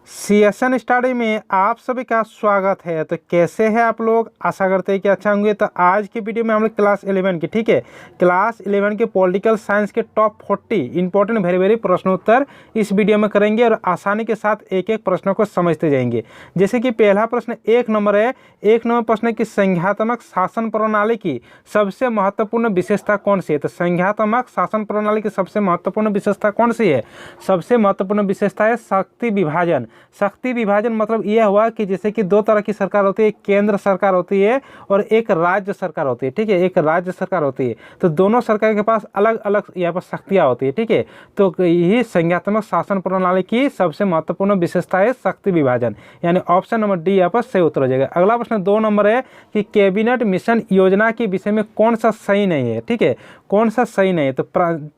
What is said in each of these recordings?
CSN study में आप सभी का स्वागत है। तो कैसे हैं आप लोग? आशा करते हैं कि अच्छा होंगे। तो आज की वीडियो में हम लोग क्लास 11 की, ठीक है, क्लास 11 के पॉलिटिकल साइंस के टॉप 40 इंपॉर्टेंट वेरी प्रश्नोत्तर इस वीडियो में करेंगे और आसानी के साथ एक एक प्रश्नों को समझते जाएंगे। जैसे कि पहला प्रश्न 1 नंबर है। 1 नंबर प्रश्न की संघात्मक शासन प्रणाली की सबसे महत्वपूर्ण विशेषता कौन सी है? तो संघात्मक शासन प्रणाली की सबसे महत्वपूर्ण विशेषता कौन सी है? सबसे महत्वपूर्ण विशेषता है शक्ति विभाजन। शक्ति विभाजन मतलब यह हुआ कि जैसे कि दो तरह की सरकार होती है, एक केंद्र सरकार होती है और एक राज्य सरकार होती है, ठीक है, एक राज्य सरकार होती है। तो दोनों सरकार के पास अलग अलग यहाँ पर शक्तियाँ होती है, ठीक है। तो यही संघात्मक शासन प्रणाली की सबसे महत्वपूर्ण विशेषता है शक्ति विभाजन, यानी ऑप्शन नंबर डी यहाँ पर सही उत्तर हो जाएगा। अगला प्रश्न 2 नंबर है कि कैबिनेट मिशन योजना के विषय में कौन सा सही नहीं है, ठीक है, कौन सा सही नहीं है? तो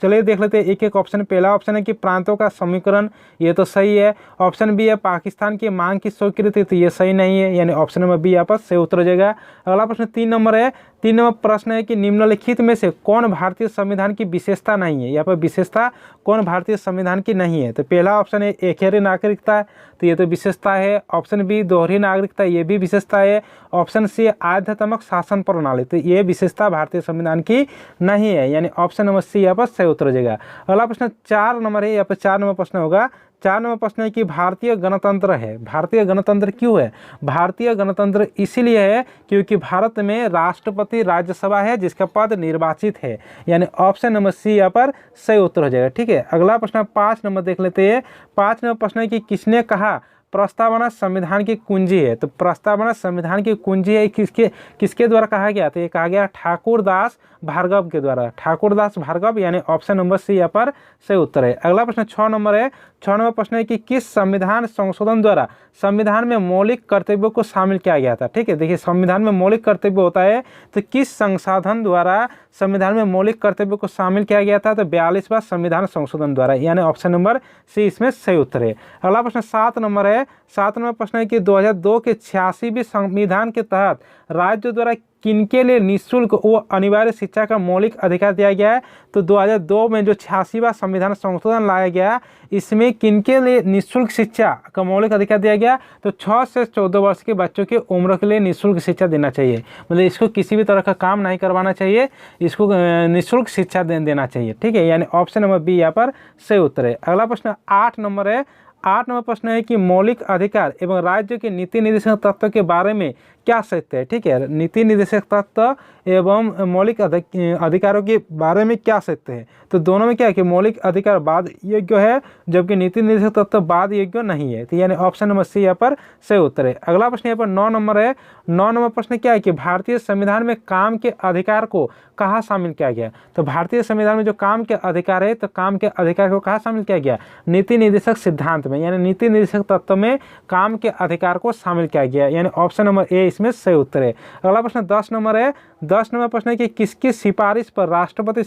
चलिए देख लेते हैं एक एक ऑप्शन। पहला ऑप्शन है कि प्रांतों का समीकरण, ये तो सही है। ऑप्शन बी है पाकिस्तान की मांग की स्वीकृति, तो ये सही नहीं है, यानी ऑप्शन नंबर बी यहाँ पर सही उत्तर हो जाएगा। अगला प्रश्न 3 नंबर है। 3 नंबर प्रश्न है कि निम्नलिखित में से कौन भारतीय संविधान की विशेषता नहीं है? यहाँ पर विशेषता कौन भारतीय संविधान की नहीं है? तो पहला ऑप्शन है एकहरी नागरिकता, तो ये तो विशेषता है। ऑप्शन बी दोहरी नागरिकता, ये भी विशेषता है। ऑप्शन सी आध्यात्मक शासन प्रणाली, तो ये विशेषता भारतीय संविधान की नहीं है, यानी ऑप्शन नंबर सी यहाँ पर सही उत्तर हो जाएगा। अगला प्रश्न 4 नंबर है। यहाँ पर 4 नंबर प्रश्न होगा। 4 नंबर प्रश्न है कि भारतीय गणतंत्र है। भारतीय गणतंत्र क्यों है? भारतीय गणतंत्र इसीलिए है क्योंकि भारत में राष्ट्रपति राज्यसभा है जिसका पद निर्वाचित है, यानी ऑप्शन नंबर सी यहाँ पर सही उत्तर हो जाएगा, ठीक है। अगला प्रश्न 5 नंबर देख लेते हैं। 5 नंबर प्रश्न है कि किसने कहा प्रस्तावना संविधान की कुंजी है? तो प्रस्तावना संविधान की कुंजी है किसके द्वारा कहा गया? तो ये कहा गया ठाकुरदास भार्गव के द्वारा, ठाकुरदास भार्गव, यानी ऑप्शन नंबर सी यहाँ पर सही उत्तर है। अगला प्रश्न 6 नंबर है। 6 नंबर प्रश्न है कि किस संविधान संशोधन द्वारा संविधान में मौलिक कर्तव्यों को शामिल किया गया था? ठीक है, देखिए संविधान में मौलिक कर्तव्य होता है, तो किस संशोधन द्वारा संविधान में मौलिक कर्तव्यों को शामिल किया गया था? तो 42वां संविधान संशोधन द्वारा, यानी ऑप्शन नंबर सी इसमें सही उत्तर है। अगला प्रश्न 7 नंबर है। 7 नंबर प्रश्न है कि 2002 के 86वें संविधान के तहत राज्य द्वारा किनके लिए निःशुल्क व अनिवार्य शिक्षा का मौलिक अधिकार दिया गया है? तो 2002 में जो 86वां संविधान संशोधन लाया गया, इसमें किनके लिए निःशुल्क शिक्षा का मौलिक अधिकार दिया गया? तो 6 से 14 वर्ष के बच्चों की उम्र के लिए निःशुल्क शिक्षा देना चाहिए, मतलब इसको किसी भी तरह का काम नहीं करवाना चाहिए, इसको निःशुल्क शिक्षा देना चाहिए, ठीक है, यानी ऑप्शन नंबर बी यहाँ पर सही उत्तर है। अगला प्रश्न 8 नंबर है। 8 नंबर प्रश्न है कि मौलिक अधिकार एवं राज्य के नीति निर्देशक तत्व के बारे में क्या सत्य है? ठीक है, नीति निर्देशक तत्व एवं मौलिक अधिकारों के बारे में क्या सत्य है? तो दोनों में क्या है कि मौलिक अधिकार बाद योग्य है जबकि नीति निर्देशक तत्व बाद योग्य नहीं है, तो यानी ऑप्शन नंबर सी यहाँ पर सही उत्तर है। अगला प्रश्न यहाँ पर 9 नंबर है। 9 नंबर प्रश्न क्या है कि भारतीय संविधान में काम के अधिकार को कहाँ शामिल किया गया? तो भारतीय संविधान में जो काम के अधिकार है, तो काम के अधिकार को कहाँ शामिल किया गया? नीति निर्देशक सिद्धांत में, यानी नीति निर्देशक तत्व में काम के अधिकार को शामिल किया गया, यानी ऑप्शन नंबर ए इसमें सही उत्तर है। अगला प्रश्न 10 नंबर है। 10 नंबर प्रश्न है कि किसकी सिफारिश पर राष्ट्रपति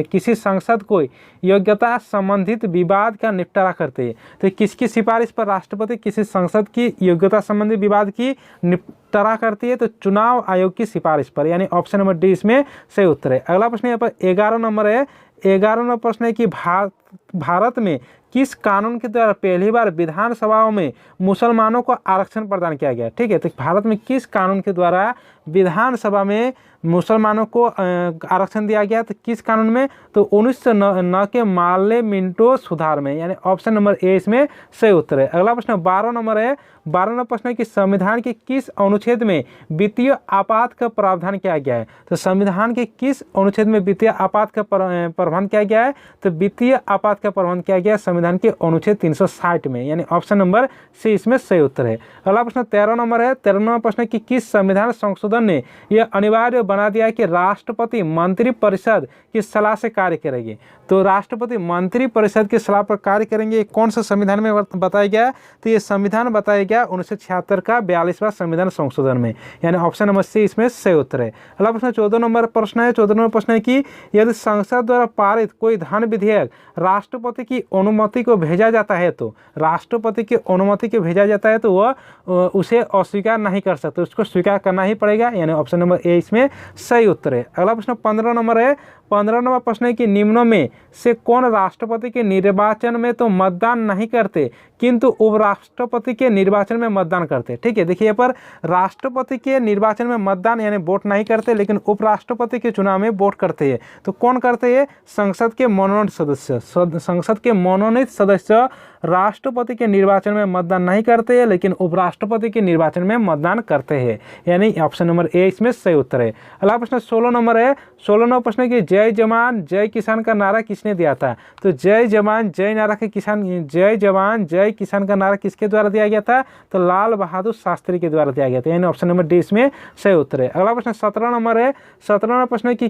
किसी संसद को योग्यता संबंधित विवाद का निपटारा करते हैं? तो किसकी सिफारिश पर राष्ट्रपति किसी संसद की योग्यता संबंधी विवाद की निपटारा करती है? तो चुनाव आयोग की सिफारिश पर, यानी ऑप्शन नंबर डी इसमें सही उत्तर है। अगला प्रश्न यहाँ पर 11 नंबर है। 11 नंबर प्रश्न है कि भारत में किस कानून के द्वारा पहली बार विधानसभाओं में मुसलमानों को आरक्षण प्रदान किया गया? ठीक है, तो भारत में किस कानून के द्वारा विधानसभा में मुसलमानों को आरक्षण दिया गया? तो किस कानून में? तो 1909 के मार्ले मिंटो सुधार में, यानी ऑप्शन नंबर ए इसमें सही उत्तर है। अगला प्रश्न 12 नंबर है। 12 नंबर प्रश्न है कि संविधान के किस अनुच्छेद में वित्तीय आपात का प्रावधान किया गया है? तो संविधान के किस अनुच्छेद में वित्तीय आपात का प्रावधान किया गया है? तो वित्तीय आपात का प्रावधान किया गया संविधान के अनुच्छेद 360 में, यानी ऑप्शन नंबर सी इसमें सही उत्तर है। अगला प्रश्न 13 नंबर है। 13 नंबर प्रश्न है कि किस संविधान संशोधन ने यह अनिवार्य बना दिया है कि राष्ट्रपति मंत्री परिषद की सलाह से कार्य करेंगे? तो राष्ट्रपति मंत्री परिषद की सलाह पर कार्य करेंगे, कौन सा संविधान में बताया गया? तो ये संविधान बताया गया 1976 का 42वां संविधान संशोधन में, यानी ऑप्शन नंबर सी इसमें सही उत्तर है। अगला प्रश्न 14 नंबर प्रश्न है। 14 नंबर प्रश्न है कि यदि संसद द्वारा पारित कोई धन विधेयक राष्ट्रपति की अनुमति को भेजा जाता है, तो राष्ट्रपति की अनुमति को भेजा जाता है तो वह उसे अस्वीकार नहीं कर सकते, उसको स्वीकार करना ही पड़ेगा, यानी ऑप्शन नंबर ए इसमें सही उत्तर है। अगला प्रश्न 15 नंबर है। 15 नंबर प्रश्न है कि निम्नों में से कौन राष्ट्रपति के निर्वाचन में तो मतदान नहीं करते किंतु उपराष्ट्रपति के निर्वाचन में मतदान करते। ठीक है, देखिए यहाँ पर राष्ट्रपति के निर्वाचन में मतदान यानी वोट नहीं करते, लेकिन उपराष्ट्रपति के चुनाव में वोट करते हैं। तो कौन करते हैं? संसद के मनोनीत सदस्य। संसद के मनोनीत सदस्य राष्ट्रपति के निर्वाचन में मतदान नहीं करते हैं, लेकिन उपराष्ट्रपति के निर्वाचन में मतदान करते हैं, यानी ऑप्शन नंबर ए इसमें सही उत्तर है। अगला प्रश्न 16 नंबर है। 16 नंबर प्रश्न है कि जय जवान जय किसान का नारा किसने दिया था? तो जय जवान जय नारा के किसान, जय जवान जय किसान का नारा किसके द्वारा दिया गया था? तो लाल बहादुर शास्त्री के द्वारा दिया गया था, यानी ऑप्शन नंबर डी इसमें सही उत्तर है। अगला प्रश्न 17 नंबर है। 17 नंबर प्रश्न है कि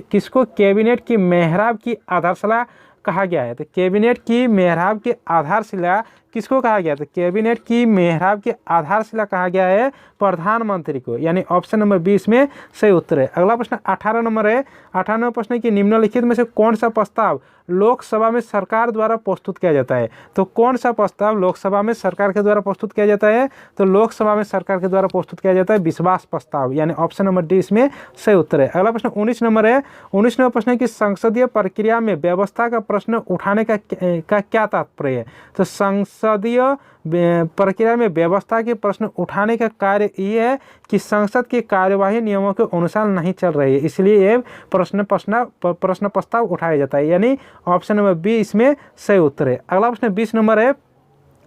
किसको कैबिनेट की मेहराब की आधारशिला कहा गया है? तो कैबिनेट की मेहराब की आधारशिला किसको कहा गया? तो कैबिनेट की मेहराब की आधारशिला कहा गया है प्रधानमंत्री को, यानी ऑप्शन नंबर 20 में सही उत्तर है। अगला प्रश्न 18 नंबर है। 18 नंबर प्रश्न है कि निम्नलिखित में से कौन सा प्रस्ताव लोकसभा में सरकार द्वारा प्रस्तुत किया जाता है? तो कौन सा प्रस्ताव लोकसभा में सरकार के द्वारा प्रस्तुत किया जाता है? तो लोकसभा में सरकार के द्वारा प्रस्तुत किया जाता है विश्वास प्रस्ताव, यानी ऑप्शन नंबर डी इसमें सही उत्तर है। अगला प्रश्न 19 नंबर है। 19 नंबर प्रश्न है कि संसदीय प्रक्रिया में व्यवस्था का प्रश्न उठाने का क्या तात्पर्य है? तो संसदीय प्रक्रिया में व्यवस्था के प्रश्न उठाने का कार्य ये है कि संसद की कार्यवाही नियमों के अनुसार नहीं चल रही है, इसलिए ये प्रश्न प्रस्ताव उठाया जाता है, यानी ऑप्शन नंबर बी इसमें सही उत्तर है। अगला प्रश्न 20 नंबर है।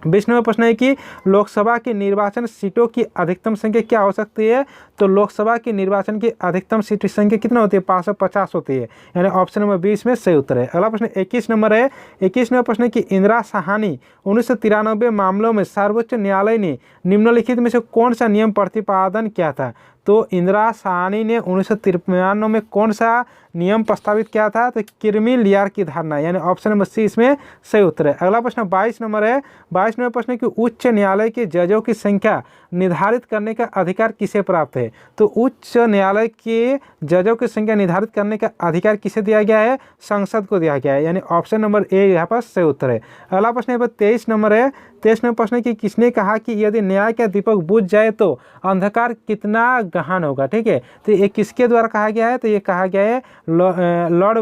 20 नंबर प्रश्न है कि लोकसभा की निर्वाचन सीटों की अधिकतम संख्या क्या हो सकती है? तो लोकसभा की निर्वाचन की अधिकतम सीट संख्या कितना होती है? 550 होती है, यानी ऑप्शन नंबर 20 में सही उत्तर है। अगला प्रश्न 21 नंबर है। 21 नंबर प्रश्न है कि इंदिरा साहनी 1993 मामलों में सर्वोच्च न्यायालय ने निम्नलिखित में से कौन सा नियम प्रतिपादन किया था? तो इंदिरा साहनी ने 1993 में कौन सा नियम प्रस्तावित किया था? तो किर्मी लियार की धारणा, यानी ऑप्शन नंबर सी इसमें सही उत्तर है। अगला प्रश्न 22 नंबर है। 22 नंबर प्रश्न है कि उच्च न्यायालय के जजों की संख्या निर्धारित करने का अधिकार किसे प्राप्त है? तो उच्च न्यायालय के जजों की संख्या निर्धारित करने का अधिकार किसे दिया गया है? संसद को दिया गया है, यानी ऑप्शन नंबर ए यहाँ पर सही उत्तर है। अगला प्रश्न यहाँ पर 23 नंबर है। 23 नंबर प्रश्न है कि किसने कहा कि यदि न्याय का दीपक बुझ जाए तो अंधकार कितना गहन होगा? ठीक है, तो ये किसके द्वारा कहा गया है? तो ये कहा गया है लॉर्ड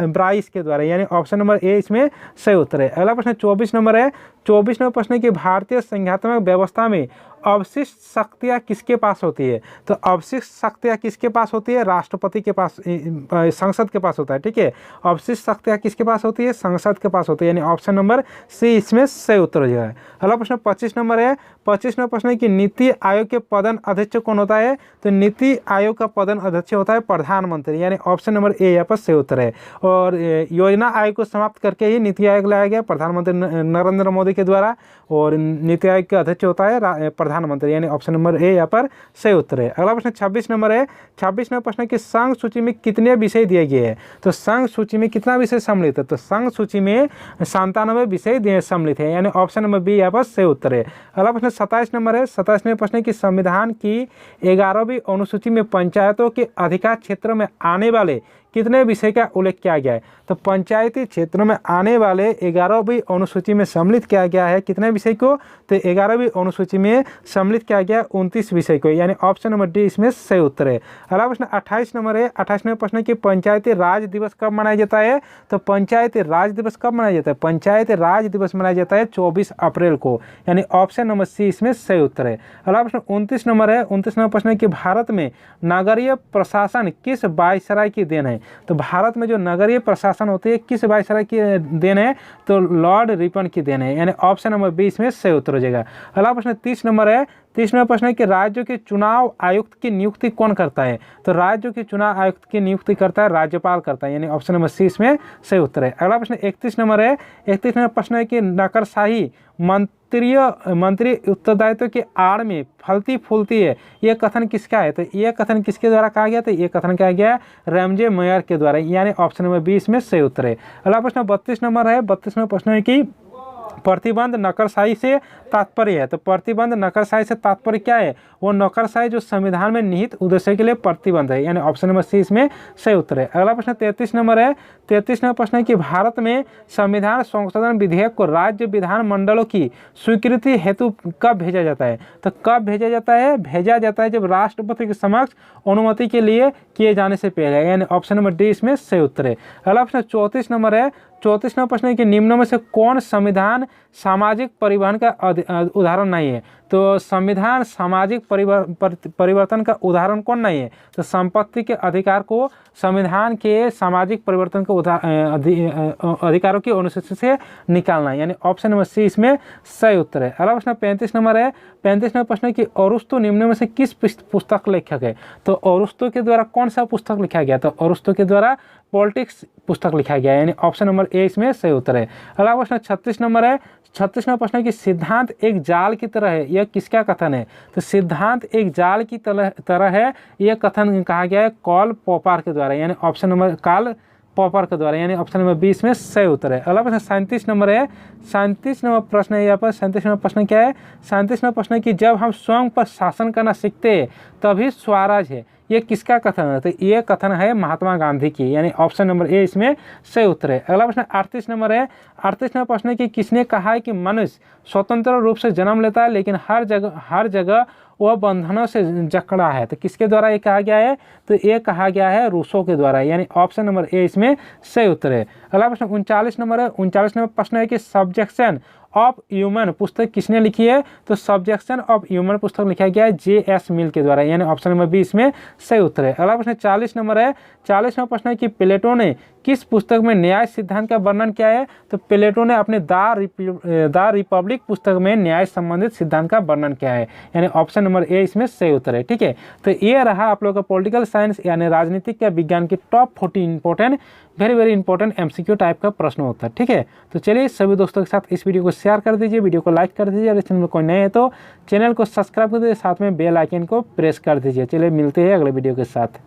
ब्राइस के द्वारा, यानी ऑप्शन नंबर ए इसमें सही उत्तर है। अगला प्रश्न 24 नंबर है। 24 नंबर प्रश्न है कि भारतीय संघात्मक व्यवस्था में अवशिष्ट शक्तियाँ किसके पास होती है? तो अवशिष्ट शक्तियाँ किसके पास होती है? राष्ट्रपति के पास, संसद के पास होता है। ठीक है, अवशिष्ट शक्तियाँ किसके पास होती है? संसद के पास होती है, यानी ऑप्शन नंबर सी इसमें सही उत्तर हो जाएगा। अगला प्रश्न 25 नंबर है। 25 नंबर प्रश्न है कि नीति आयोग के प्रधान अध्यक्ष कौन होता है? तो नीति आयोग का प्रधान अध्यक्ष होता है प्रधानमंत्री, यानी ऑप्शन नंबर ए यहाँ पर सही उत्तर है। और योजना आयोग को समाप्त करके ही नीति आयोग लाया गया प्रधानमंत्री नरेंद्र मोदी के द्वारा, और नीति आयोग का अध्यक्ष होता है प्रधानमंत्री, यानी ऑप्शन नंबर ए यहाँ पर सही उत्तर है। अगला प्रश्न 26 नंबर है। 26 नंबर प्रश्न है कि संघ सूची में कितने विषय दिए गए हैं? तो संघ सूची में कितना विषय सम्मिलित है? तो संघ सूची में 97 विषय सम्मिलित है, यानी ऑप्शन नंबर बी यहाँ पर सही उत्तर है। अगला प्रश्न 27 नंबर है। 27 नंबर प्रश्न है कि संविधान की 11वीं अनुसूची में पंचायतों के अधिकार क्षेत्र में आने वाले कितने विषय का उल्लेख किया गया है? तो पंचायती क्षेत्रों में आने वाले 11वीं अनुसूची में सम्मिलित किया गया है कितने विषय को? तो 11वीं अनुसूची में सम्मिलित किया गया 29 विषय को, यानी ऑप्शन नंबर डी इसमें सही उत्तर है। अगला प्रश्न 28 नंबर है। 28 नंबर प्रश्न है कि पंचायती राज दिवस कब मनाया जाता है? तो पंचायती राज दिवस कब मनाया जाता है? पंचायती राज दिवस मनाया जाता है 24 अप्रैल को, यानी ऑप्शन नंबर सी इसमें सही उत्तर है। अगला प्रश्न 29 नंबर है। 29 नंबर प्रश्न है कि भारत में नगरीय प्रशासन किस वायसराय की देन है? तो भारत में जो नगरीय प्रशासन होती है किस वायसराय की देन है? तो लॉर्ड रिपन की देन है, यानी ऑप्शन नंबर 20 में सही उत्तर हो जाएगा। अगला प्रश्न 30 नंबर है। 30 नंबर प्रश्न है कि राज्यों के चुनाव आयुक्त की नियुक्ति कौन करता है? तो राज्यों के चुनाव आयुक्त की नियुक्ति करता है राज्यपाल करता है, यानी ऑप्शन नंबर सी इसमें सही उत्तर है। अगला प्रश्न 31 नंबर है। 31 नंबर प्रश्न है कि नौकरशाही मंत्री उत्तरदायित्व की आड़ में फलती फूलती है, यह कथन किसका है? तो यह कथन किसके द्वारा कहा गया? तो यह कथन कहा गया रैमजे मेयर के द्वारा, यानी ऑप्शन नंबर 20 में सही उत्तर है। अगला प्रश्न 32 नंबर है। 32 नंबर प्रश्न है कि प्रतिबंध नौकरशाही से तात्पर्य है। तो प्रतिबंध नौकरशाही से तात्पर्य क्या है? वो नौकरशाही जो संविधान में निहित उद्देश्य के लिए प्रतिबंध है, यानी ऑप्शन नंबर सी इसमें सही उत्तर है। अगला प्रश्न 33 नंबर है। 33 नंबर प्रश्न है कि भारत में संविधान संशोधन विधेयक को राज्य विधानमंडलों की स्वीकृति हेतु कब भेजा जाता है? तो कब भेजा जाता है? भेजा जाता है जब राष्ट्रपति के समक्ष अनुमति के लिए किए जाने से पहले, यानी ऑप्शन नंबर डी इसमें सही उत्तर है। अगला प्रश्न 34 नंबर है। 34 नंबर प्रश्न है कि निम्नों में से कौन संविधान सामाजिक परिवहन का उदाहरण नहीं है? तो संविधान सामाजिक परिवर्तन का उदाहरण कौन नहीं है? तो संपत्ति के अधिकार को संविधान के सामाजिक परिवर्तन के अधिकारों की अनुसूची से निकालना है, यानी ऑप्शन नंबर सी इसमें सही उत्तर है। अगला प्रश्न 35 नंबर है। 35 नंबर प्रश्न है कि अरुस्तु निम्नों में से किस पुस्तक लेखक है? तो अरुस्तु के द्वारा कौन सा पुस्तक लिखा गया? तो अरुस्तु के द्वारा पॉलिटिक्स पुस्तक लिखा गया है, यानी ऑप्शन नंबर ए इसमें सही उत्तर है। अगला प्रश्न 36 नंबर है। 36 नंबर प्रश्न है कि सिद्धांत एक जाल की तरह है, यह किसका कथन है? तो सिद्धांत एक जाल की तरह है, यह कथन कहा गया है कार्ल पॉपर के द्वारा, यानी ऑप्शन नंबर कार्ल पॉपर के द्वारा, यानी ऑप्शन नंबर बी इसमें सही उत्तर है। अगला प्रश्न 37 नंबर है। 37 नंबर प्रश्न है यहाँ पर। 37 नंबर प्रश्न क्या है? 37 नंबर प्रश्न है कि जब हम स्वयं पर शासन करना सीखते हैं तभी स्वराज है, ये किसका कथन है? तो ये कथन है महात्मा गांधी की, यानी ऑप्शन नंबर ए इसमें सही उत्तर है। अगला प्रश्न 38 नंबर है। 38 नंबर प्रश्न है कि किसने कहा है कि मनुष्य स्वतंत्र रूप से जन्म लेता है लेकिन हर जगह वह बंधनों से जकड़ा है? तो किसके द्वारा ये कहा गया है? तो ये कहा गया है रूसो के द्वारा, यानी ऑप्शन नंबर ए इसमें सही उत्तर है। अगला प्रश्न 39 नंबर है। 39 नंबर प्रश्न है कि सब्जेक्शन ऑफ ह्यूमन पुस्तक किसने लिखी है? तो सब्जेक्शन ऑफ ह्यूमन पुस्तक लिखा गया है जे.एस. मिल के द्वारा, यानी ऑप्शन नंबर बी इसमें सही उत्तर है। अगला प्रश्न 40 नंबर है। 40 नंबर प्रश्न है कि प्लेटो ने किस पुस्तक में न्याय सिद्धांत का वर्णन किया है? तो प्लेटो ने अपने द रिपब्लिक पुस्तक में न्याय संबंधित सिद्धांत का वर्णन किया है, यानी ऑप्शन नंबर ए इसमें सही उत्तर है। ठीक है, तो ये रहा आप लोगों का पॉलिटिकल साइंस यानी राजनीतिक या विज्ञान की top 40 important very important MCQ type का प्रश्न होता है। ठीक है, तो चलिए सभी दोस्तों के साथ इस वीडियो को शेयर कर दीजिए, वीडियो को लाइक कर दीजिए, और इस चैनल में कोई नए है तो चैनल को सब्सक्राइब कर दीजिए, साथ में बेल आइकन को प्रेस कर दीजिए। चलिए मिलते हैं अगले वीडियो के साथ।